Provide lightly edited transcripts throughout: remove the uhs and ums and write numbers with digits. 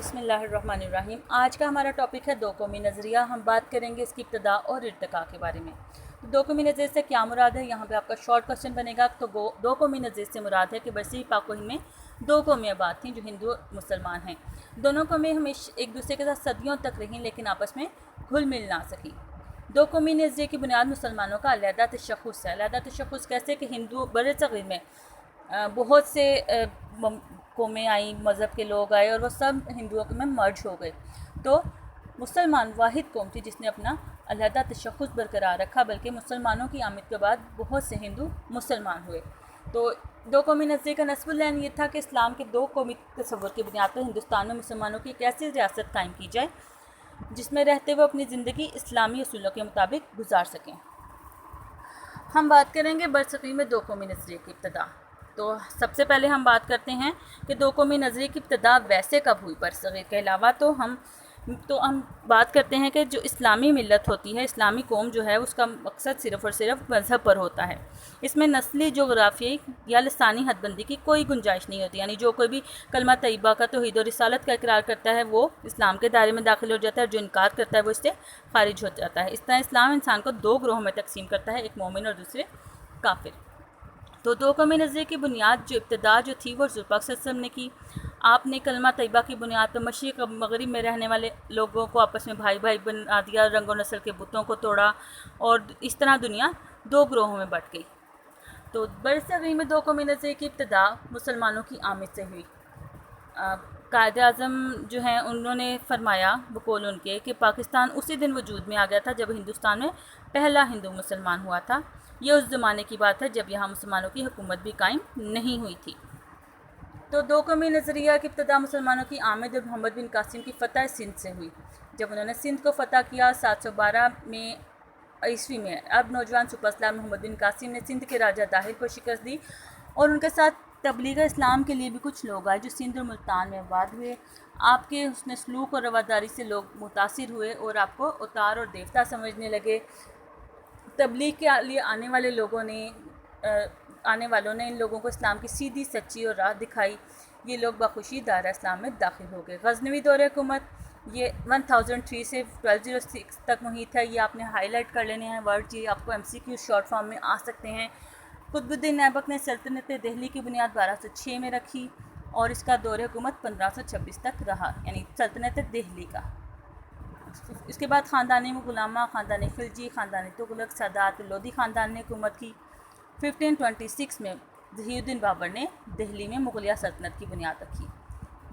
بسم اللہ الرحمن الرحیم۔ آج کا ہمارا ٹاپک ہے دو قومی نظریہ۔ ہم بات کریں گے اس کی ابتدا اور ارتقاء کے بارے میں۔ دو قومی نظریے سے کیا مراد ہے، یہاں پہ آپ کا شارٹ کوسچن بنے گا۔ تو دو قومی نظریے سے مراد ہے کہ برصغیر پاک و ہند میں دو قومی آباد تھیں جو ہندو اور مسلمان ہیں۔ دونوں قومیں ہمیشہ ایک دوسرے کے ساتھ صدیوں تک رہیں لیکن آپس میں گھل مل نہ سکیں۔ دو قومی نظریے کی بنیاد مسلمانوں کا علیحدہ تشخص ہے۔ علیحدہ تشخص کیسے کہ ہندو برصغیر میں بہت سے قومیں آئیں، مذہب کے لوگ آئے اور وہ سب ہندوؤں میں مرج ہو گئے، تو مسلمان واحد قوم تھی جس نے اپنا علیحدہ تشخص برقرار رکھا، بلکہ مسلمانوں کی آمد کے بعد بہت سے ہندو مسلمان ہوئے۔ تو دو قومی نظریے کا نصب العین یہ تھا کہ اسلام کے دو قومی تصور کی بنیاد پر ہندوستان میں مسلمانوں کی ایک ایسی ریاست قائم کی جائے جس میں رہتے ہوئے اپنی زندگی اسلامی اصولوں کے مطابق گزار سکیں۔ ہم بات کریں گے برصغیر میں دو قومی نظریے کی ابتدا۔ تو سب سے پہلے ہم بات کرتے ہیں کہ دو قومی نظریے کی ابتدا ویسے کب ہوئی برصغیر کے علاوہ۔ تو ہم بات کرتے ہیں کہ جو اسلامی ملت ہوتی ہے، اسلامی قوم جو ہے، اس کا مقصد صرف اور صرف مذہب پر ہوتا ہے۔ اس میں نسلی، جغرافیائی یا لسانی حد بندی کی کوئی گنجائش نہیں ہوتی، یعنی جو کوئی بھی کلمہ طیبہ کا، توحید و رسالت کا اقرار کرتا ہے وہ اسلام کے دائرے میں داخل ہو جاتا ہے، اور جو انکار کرتا ہے وہ اس سے خارج ہو جاتا ہے۔ اس طرح اسلام انسان کو دو گروہوں میں تقسیم کرتا ہے، ایک مومن اور دوسرے کافر۔ تو دو قومی نظریے کی بنیاد جو ابتدا جو تھی وہ حضور پاک صلی اللہ علیہ وسلم نے کی۔ آپ نے کلمہ طیبہ کی بنیاد پر مشرق اور مغرب میں رہنے والے لوگوں کو آپس میں بھائی بھائی بنا دیا، رنگ و نسل کے بتوں کو توڑا، اور اس طرح دنیا دو گروہوں میں بٹ گئی۔ تو برصغیر میں دو قومی نظریے کی ابتدا مسلمانوں کی آمد سے ہوئی۔ قائد اعظم جو ہیں انہوں نے فرمایا بقول ان کے کہ پاکستان اسی دن وجود میں آ گیا تھا جب ہندوستان میں پہلا ہندو مسلمان ہوا تھا۔ یہ اس زمانے کی بات ہے جب یہاں مسلمانوں کی حکومت بھی قائم نہیں ہوئی تھی۔ تو دو قومی نظریہ کی ابتدا مسلمانوں کی آمد اور محمد بن قاسم کی فتح سندھ سے ہوئی۔ جب انہوں نے سندھ کو فتح کیا 712 عیسوی میں، اب نوجوان سپر سالار محمد بن قاسم نے سندھ کے راجہ داہر کو شکست دی، اور ان کے ساتھ تبلیغ اسلام کے لیے بھی کچھ لوگ آئے جو سندھ اور ملتان میں آباد ہوئے۔ آپ کے حسن سلوک اور رواداری سے لوگ متاثر ہوئے اور آپ کو اوتار اور دیوتا سمجھنے لگے۔ تبلیغ کے لیے آنے والوں نے ان لوگوں کو اسلام کی سیدھی سچی اور راہ دکھائی۔ یہ لوگ بخوشی دائرہ اسلام میں داخل ہو گئے۔ غزنوی دور حکومت یہ 1003 سے 1206 تک محیط ہے۔ یہ آپ نے ہائی لائٹ کر لینے ہیں ورڈ، یہ آپ کو MCQ شارٹ فارم میں آ سکتے ہیں۔ قطب الدین ایبک نے سلطنت دہلی کی بنیاد 1206 میں رکھی اور اس کا دور حکومت 1526 تک رہا، یعنی سلطنت دہلی کا۔ اس کے بعد خاندان غلامہ، خاندان خلجی، خاندان تغلق، سادات لودھی خاندان نے حکومت کی۔ 1526 میں ظہیر الدین بابر نے دہلی میں مغلیہ سلطنت کی بنیاد رکھی۔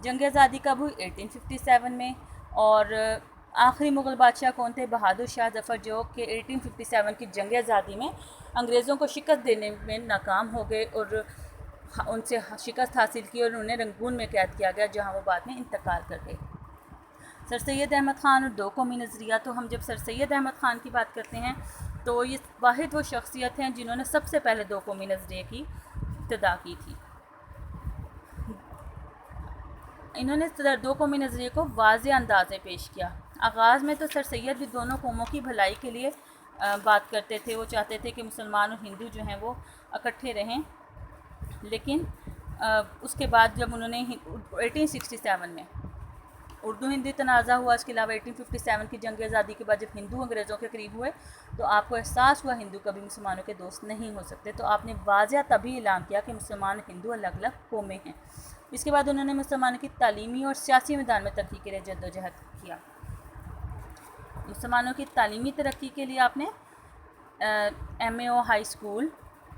جنگ آزادی کب ہوئی؟ 1857 میں، اور آخری مغل بادشاہ کون تھے؟ بہادر شاہ ظفر، جو کہ 1857 کی جنگ آزادی میں انگریزوں کو شکست دینے میں ناکام ہو گئے اور ان سے شکست حاصل کی اور انہیں رنگون میں قید کیا گیا، جہاں وہ بعد میں انتقال کر گئے۔ سر سید احمد خان اور دو قومی نظریہ۔ تو ہم جب سر سید احمد خان کی بات کرتے ہیں تو یہ واحد وہ شخصیت ہیں جنہوں نے سب سے پہلے دو قومی نظریے کی ابتدا کی تھی۔ انہوں نے دو قومی نظریے کو واضح انداز میں پیش کیا۔ آغاز میں تو سر سید بھی دونوں قوموں کی بھلائی کے لیے بات کرتے تھے، وہ چاہتے تھے کہ مسلمان اور ہندو جو ہیں وہ اکٹھے رہیں، لیکن اس کے بعد جب انہوں نے 1867 میں اردو ہندی تنازع ہوا، اس کے علاوہ 1857 کی جنگ آزادی کے بعد جب ہندو انگریزوں کے قریب ہوئے تو آپ کو احساس ہوا ہندو کبھی مسلمانوں کے دوست نہیں ہو سکتے، تو آپ نے واضح تبھی اعلان کیا کہ مسلمان اور ہندو الگ الگ قومیں ہیں۔ اس کے بعد انہوں نے مسلمانوں کی تعلیمی اور سیاسی میدان میں ترقی کے لیے جدوجہد کیا۔ مسلمانوں کی تعلیمی ترقی کے لیے آپ نے MAO ہائی اسکول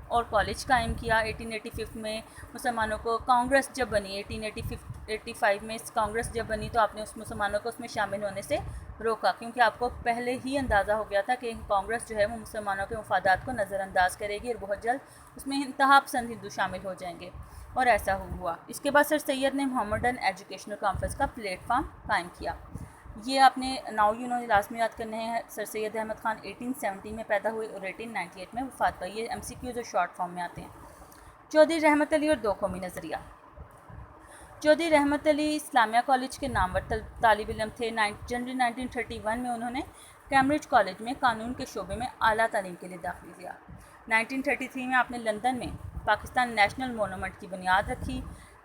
اور کالج قائم کیا۔ 1885 میں مسلمانوں کو کانگریس جب بنی، 1885 میں کانگریس جب بنی تو آپ نے مسلمانوں کو اس میں شامل ہونے سے روکا، کیونکہ آپ کو پہلے ہی اندازہ ہو گیا تھا کہ کانگریس جو ہے وہ مسلمانوں کے مفادات کو نظر انداز کرے گی اور بہت جلد اس میں انتہا پسند ہندو شامل ہو جائیں گے، اور ایسا ہوا۔ اس کے بعد سر سید نے محمدن ایجوکیشنل کانفرنس کا پلیٹ فارم قائم کیا۔ یہ آپ نے ناؤ لازمی یاد کرنے ہیں۔ سر سید احمد خان 1870 میں پیدا ہوئے اور 1898 میں وفات پائی۔ یہ MCQ جو شارٹ فارم میں آتے ہیں۔ چودھری رحمت علی اور دو قومی نظریہ۔ چودھری رحمت علی اسلامیہ کالج کے نامور طالب علم تھے۔ جنوری 1931 میں انہوں نے کیمبرج کالج میں قانون کے شعبے میں اعلیٰ تعلیم کے لیے داخلہ لیا۔ 1933 میں آپ نے لندن میں پاکستان نیشنل مونومنٹ کی بنیاد رکھی۔